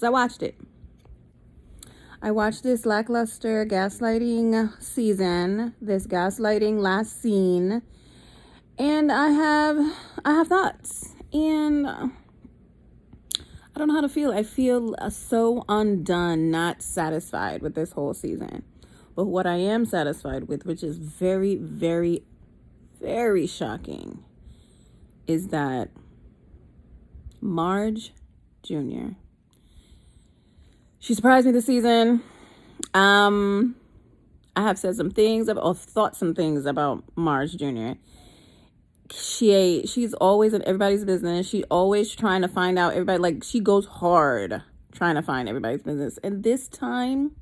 I watched it. I watched this lackluster gaslighting season, this gaslighting last scene, and I have thoughts, and I don't know how to feel. I feel so undone, not satisfied with this whole season. But what I am satisfied with, which is very, very, very shocking, is that Marge Jr. She surprised me this season. I have said some things or thought some things about Marge Jr. She's always in everybody's business. She always trying to find out everybody. Like, she goes hard trying to find everybody's business. And this time,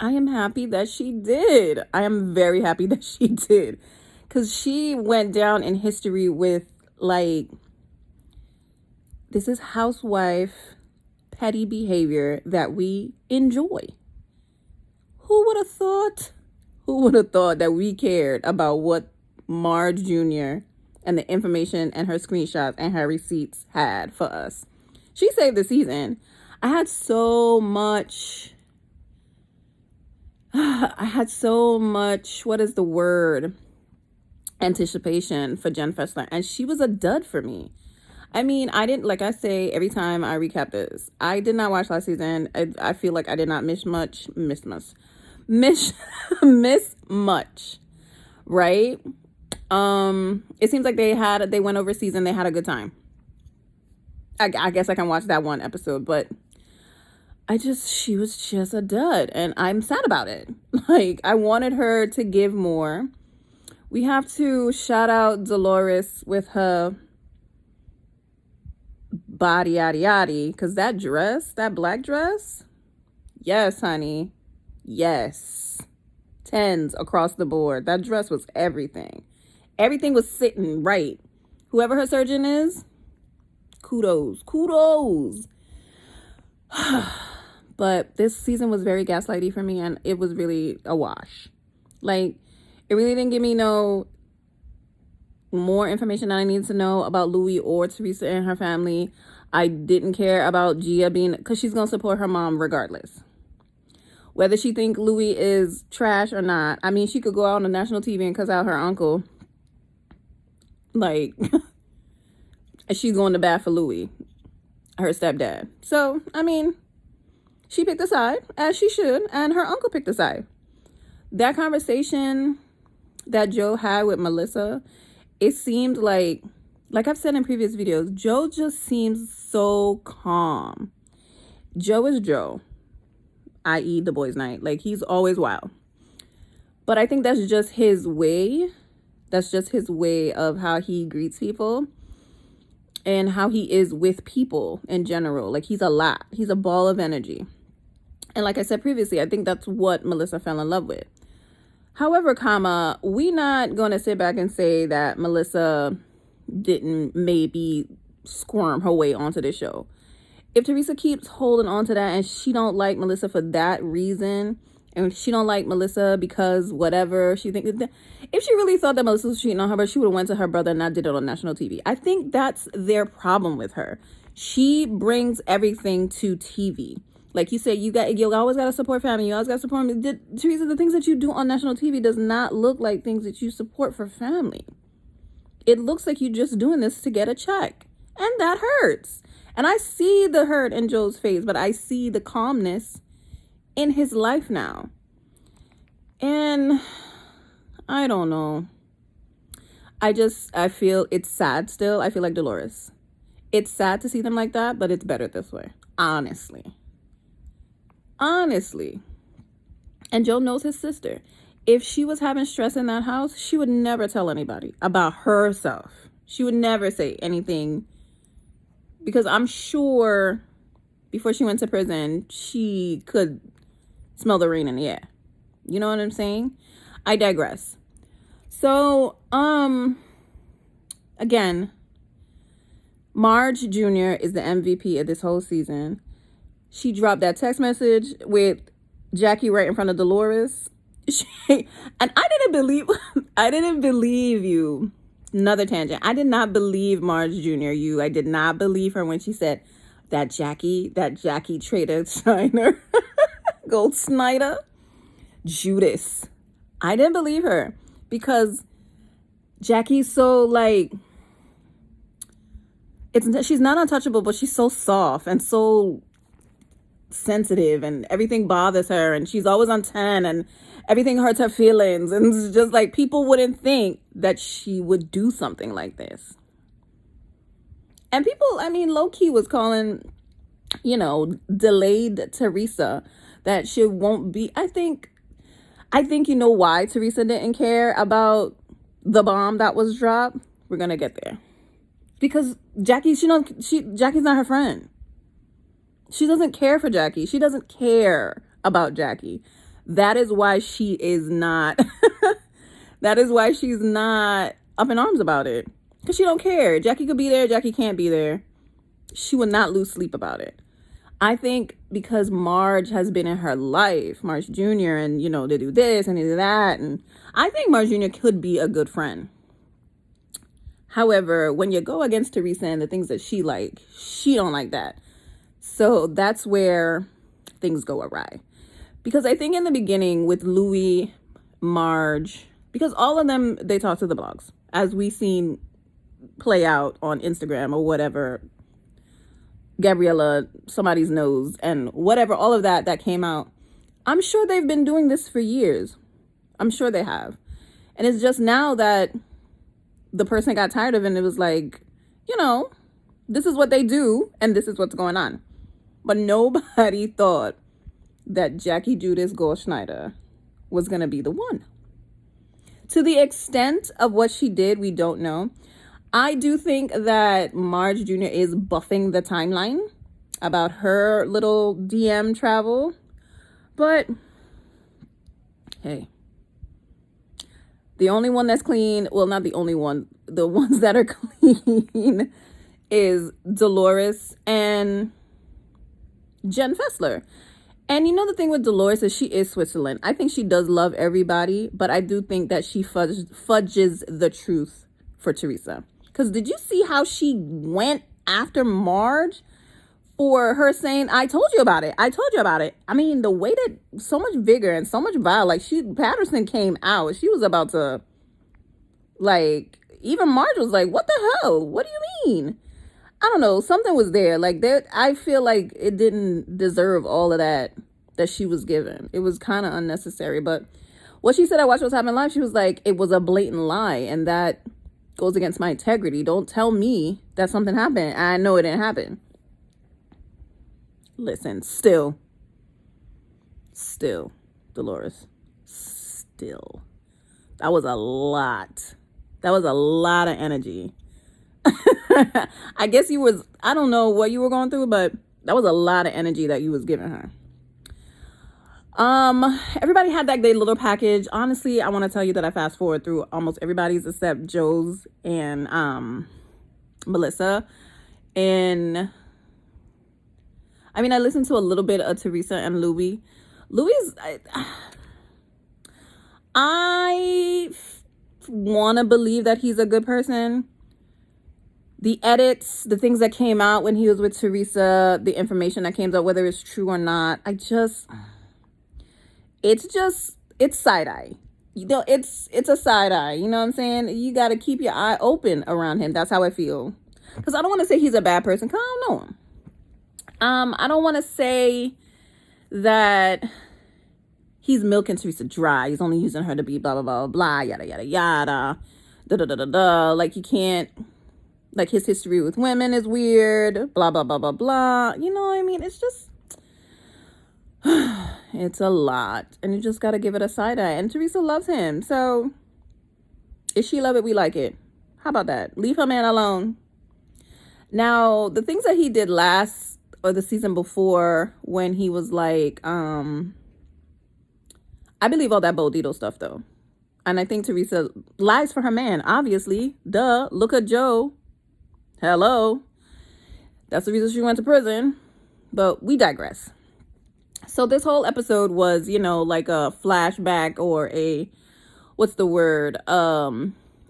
I am happy that she did. I am very happy that she did. Because she went down in history with, like, this is housewife petty behavior that we enjoy. Who would have thought? Who would have thought that we cared about what Marge Jr. and the information and her screenshots and her receipts had for us? She saved the season. I had so much, what is the word? Anticipation for Jen Fessler. And she was a dud for me. I mean, I didn't, like I say every time I recap this, I did not watch last season. I feel like I did not miss much, miss much, right? It seems like they went overseas and they had a good time. I guess I can watch that one episode, but she was just a dud, and I'm sad about it. Like, I wanted her to give more. We have to shout out Dolores with her body yaddy yaddy, because that dress, that black dress, yes honey, yes, 10s across the board. That dress was everything was sitting right. Whoever her surgeon is, kudos. But this season was very gaslighty for me, and it was really a wash. Like, it really didn't give me no more information that I needed to know about Louis or Teresa and her family. I didn't care about Gia because she's going to support her mom regardless. Whether she think Louis is trash or not. I mean, she could go out on national TV and cuss out her uncle. Like, she's going to bat for Louis, her stepdad. So, I mean, she picked a side, as she should, and her uncle picked a side. That conversation that Joe had with Melissa, it seemed like I've said in previous videos, Joe just seems so calm. Joe is Joe, i.e. the boys' night. Like, he's always wild. But I think that's just his way. That's just his way of how he greets people and how he is with people in general. Like, he's a lot. He's a ball of energy. And like I said previously, I think that's what Melissa fell in love with. However, we not going to sit back and say that Melissa didn't maybe squirm her way onto this show. If Teresa keeps holding on to that and she don't like Melissa for that reason, and she don't like Melissa because whatever she thinks, if she really thought that Melissa was cheating on her, she would have went to her brother and not did it on national TV. I think that's their problem with her. She brings everything to TV. Like you said, you always got to support family. You always got to support me. Teresa, the things that you do on national TV does not look like things that you support for family. It looks like you're just doing this to get a check. And that hurts. And I see the hurt in Joe's face, but I see the calmness in his life now. And I don't know. I feel it's sad still. I feel like Dolores. It's sad to see them like that, but it's better this way. Honestly. And Joe knows his sister. If she was having stress in that house, she would never tell anybody about herself. She would never say anything, because I'm sure before she went to prison, she could smell the rain in the air. You know what I'm saying? I digress. So, again, Marge Jr. is the MVP of this whole season. She dropped that text message with Jackie right in front of Dolores. And I didn't believe you. Another tangent. I did not believe Marge Jr. I did not believe her when she said, that Jackie traded Steiner, Gold Snyder, Judas. I didn't believe her because Jackie's so like, she's not untouchable, but she's so soft and so sensitive and everything bothers her and she's always on 10 and everything hurts her feelings, and it's just like people wouldn't think that she would do something like this. And people, I mean, low-key was calling, delayed Teresa, that she won't be. I think you know why Teresa didn't care about the bomb that was dropped. We're gonna get there. Because Jackie's not her friend. She doesn't care for Jackie. She doesn't care about Jackie. That is why she is not that is why she's not up in arms about it. Because she don't care. Jackie could be there, Jackie can't be there. She would not lose sleep about it. I think because Marge has been in her life, Marge Jr., and, they do this and they do that. And I think Marge Jr. could be a good friend. However, when you go against Teresa and the things that she don't like that. So that's where things go awry. Because I think in the beginning with Louis, Marge, because all of them, they talk to the blogs, as we seen play out on Instagram or whatever, Gabriella, somebody's nose, and whatever, all of that came out. I'm sure they've been doing this for years. I'm sure they have. And it's just now that the person got tired of it and it was like, this is what they do and this is what's going on. But nobody thought that Jackie Judas Goldschneider was going to be the one. To the extent of what she did, we don't know. I do think that Marge Jr. is buffing the timeline about her little DM travel. But, hey, the only one that's clean, well, not the only one, the ones that are clean is Dolores and Jen Fessler. And the thing with Dolores is she is Switzerland. I think she does love everybody, but I do think that she fudges the truth for Teresa. Because did you see how she went after Marge for her saying, I told you about it. I mean, the way that so much vigor and so much violence, Patterson came out. She was about to, even Marge was like, what the hell? What do you mean? I don't know. Something was there. I feel like it didn't deserve all of that she was given. It was kind of unnecessary. But what she said, I watched What's Happening Live. She was like, it was a blatant lie. And that goes against my integrity. Don't tell me that something happened. I know it didn't happen. Listen, still, Dolores, still. That was a lot. That was a lot of energy. I guess I don't know what you were going through, but that was a lot of energy that you was giving her. Everybody had their little package. Honestly, I want to tell you that I fast forward through almost everybody's except Joe's and Melissa. And I mean, I listened to a little bit of Teresa and Louis. I want to believe that he's a good person. The edits, the things that came out when he was with Teresa, the information that came out, whether it's true or not, it's side-eye. It's a side-eye. You know what I'm saying? You got to keep your eye open around him. That's how I feel. Because I don't want to say he's a bad person, because I don't know him. I don't want to say that he's milking Teresa dry. He's only using her to be blah, blah, blah, blah, yada, yada, yada, da-da-da-da-da. He can't, his history with women is weird, blah, blah, blah, blah, blah. You know what I mean? It's just, it's a lot. And you just got to give it a side eye. And Teresa loves him. So if she love it, we like it. How about that? Leave her man alone. Now, the things that he did last or the season before when he was like, I believe all that Bodito stuff though. And I think Teresa lies for her man, obviously. Duh. Look at Joe. Hello. That's the reason she went to prison. But we digress. So this whole episode was, like a flashback or a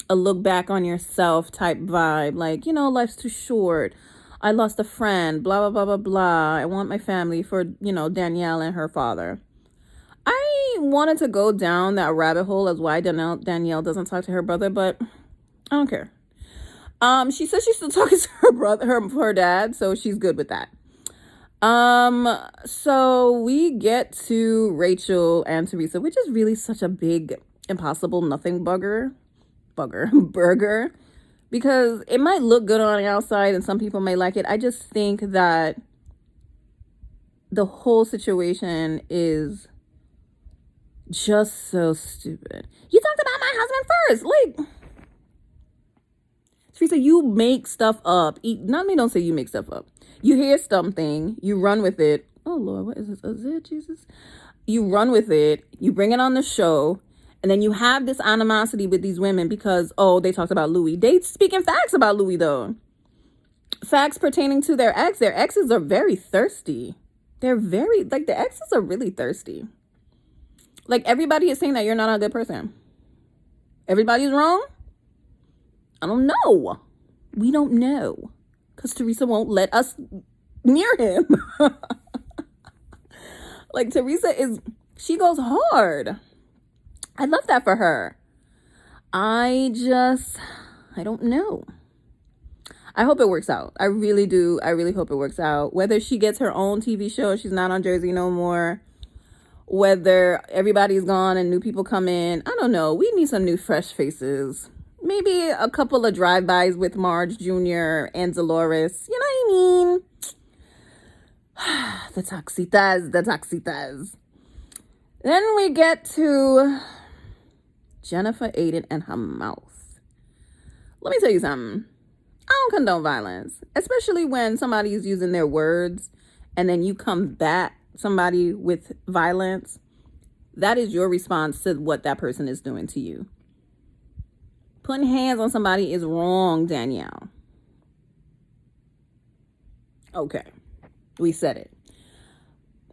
look back on yourself type vibe. Life's too short. I lost a friend, blah, blah, blah, blah, blah. I want my family for, Danielle and her father. I wanted to go down that rabbit hole as why Danielle doesn't talk to her brother, but I don't care. She says she's still talking to her brother, her dad, so she's good with that. So we get to Rachel and Teresa, which is really such a big, impossible nothing burger, because it might look good on the outside and some people may like it. I just think that the whole situation is just so stupid. You talked about my husband first. Like, Teresa, you make stuff up. Don't say you make stuff up. You hear something, you run with it. Oh, Lord, what is this? Is it Jesus? You run with it. You bring it on the show. And then you have this animosity with these women because, they talked about Louis. They speaking facts about Louis, though. Facts pertaining to their ex. Their exes are very thirsty. The exes are really thirsty. Like, everybody is saying that you're not a good person. Everybody's wrong? I don't know. We don't know. Because Teresa won't let us near him. Like, she goes hard. I love that for her. I don't know. I hope it works out. I really do. I really hope it works out. Whether she gets her own TV show, she's not on Jersey no more. Whether everybody's gone and new people come in. I don't know. We need some new fresh faces. Maybe a couple of drive-bys with Marge Jr. and Dolores. You know what I mean? The taxitas. Then we get to Jennifer Aiden and her mouth. Let me tell you something. I don't condone violence, especially when somebody is using their words and then you combat somebody with violence. That is your response to what that person is doing to you. Putting hands on somebody is wrong, Danielle. Okay, we said it.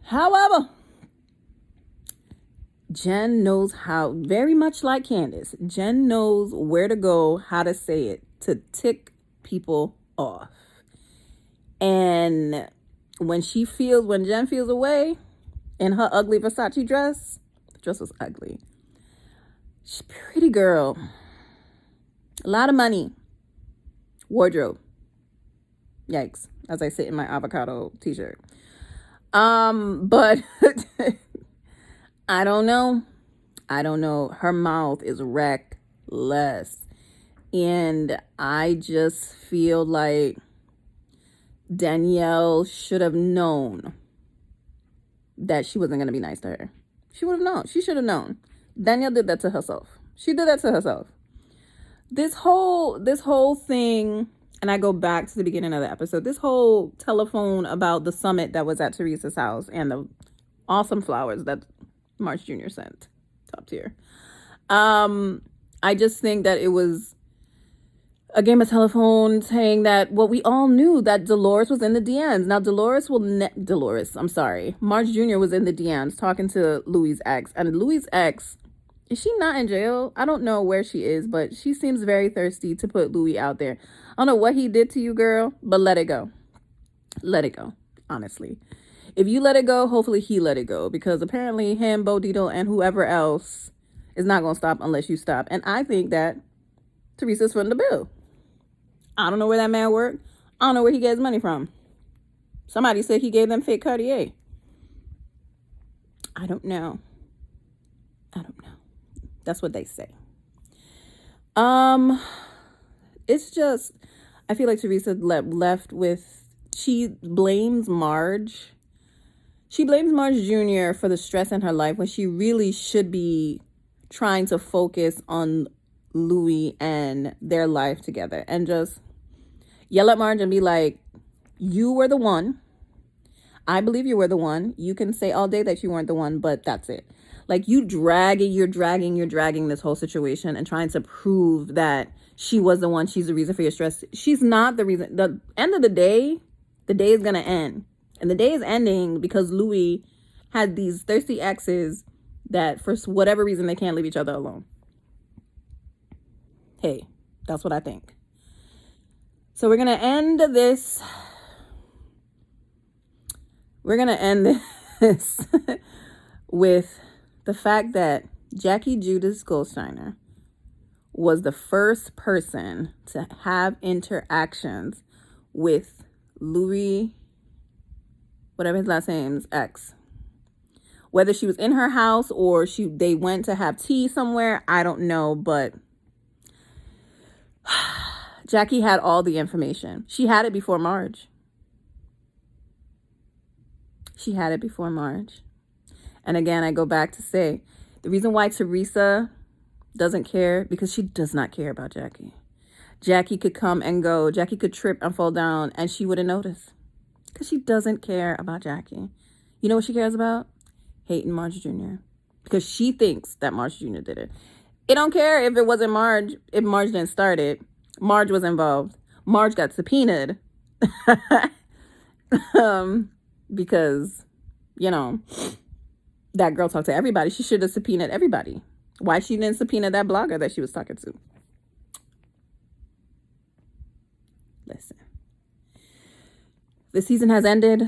However, Jen knows how, very much like Candace, Jen knows where to go, how to say it, to tick people off. And when Jen feels away in her ugly Versace dress, the dress was ugly. She's a pretty girl. A lot of money. Wardrobe. Yikes. As I sit in my avocado t-shirt. But I don't know. Her mouth is reckless. And I just feel like Danielle should have known that she wasn't going to be nice to her. She would have known. She should have known. Danielle did that to herself. She did that to herself. This whole thing, and I go back to the beginning of the episode, this whole telephone about the summit that was at Teresa's house and the awesome flowers that Marge Jr. sent. Top tier. I just think that it was a game of telephone saying that what we all knew, that Dolores was in the DMs. Now, Marge Jr. was in the DMs talking to Louis' ex. And Louis' ex, is she not in jail? I don't know where she is, but she seems very thirsty to put Louis out there. I don't know what he did to you, girl, but let it go. Let it go, honestly. If you let it go, hopefully he let it go. Because apparently him, Bo Dietl, and whoever else is not going to stop unless you stop. And I think that Teresa's footing the bill. I don't know where that man worked. I don't know where he gets money from. Somebody said he gave them fake Cartier. I don't know. That's what they say. It's just, I feel like Teresa left with, she blames Marge. She blames Marge Jr. for the stress in her life when she really should be trying to focus on Louis and their life together. And just yell at Marge and be like, you were the one. I believe you were the one. You can say all day that you weren't the one, but that's it. Like, you're dragging this whole situation and trying to prove that she was the one. She's the reason for your stress. She's not the reason. The end of the day is going to end. And the day is ending because Louis had these thirsty exes that for whatever reason, they can't leave each other alone. Hey, that's what I think. So we're going to end this We're going to end this with the fact that Jackie Judas Goldsteiner was the first person to have interactions with Louis, whatever his last name's, ex. Whether she was in her house or they went to have tea somewhere, I don't know, but Jackie had all the information. She had it before Marge. She had it before Marge. And again, I go back to say, the reason why Teresa doesn't care, because she does not care about Jackie. Jackie could come and go. Jackie could trip and fall down and she wouldn't notice. Because she doesn't care about Jackie. You know what she cares about? Hating Marge Jr. Because she thinks that Marge Jr. did it. It don't care if it wasn't Marge, if Marge didn't start it. Marge was involved. Marge got subpoenaed. Because, you know, that girl talked to everybody. She should have subpoenaed everybody. Why she didn't subpoena that blogger that she was talking to? Listen. The season has ended.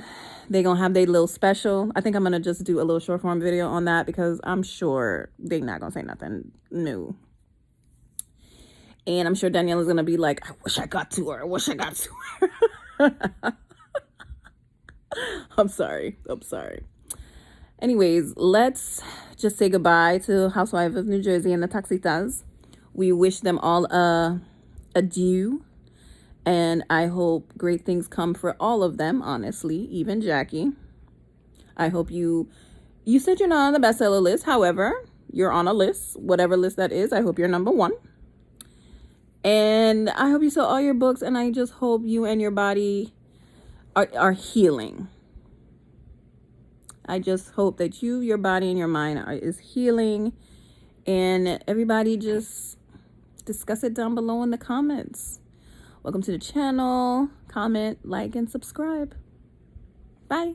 They're going to have their little special. I think I'm going to just do a little short form video on that because I'm sure they're not going to say nothing new. And I'm sure Danielle is going to be like, I wish I got to her. I wish I got to her. I'm sorry. Anyways, let's just say goodbye to Housewives of New Jersey and the Taxitas. We wish them all a adieu. And I hope great things come for all of them, honestly, even Jackie. I hope you said you're not on the bestseller list. However, you're on a list, whatever list that is. I hope you're number one. And I hope you sell all your books. And I just hope you and your body are healing. I just hope that your body and your mind is healing. And everybody just discuss it down below in the comments. Welcome to the channel. Comment, like, and subscribe. Bye.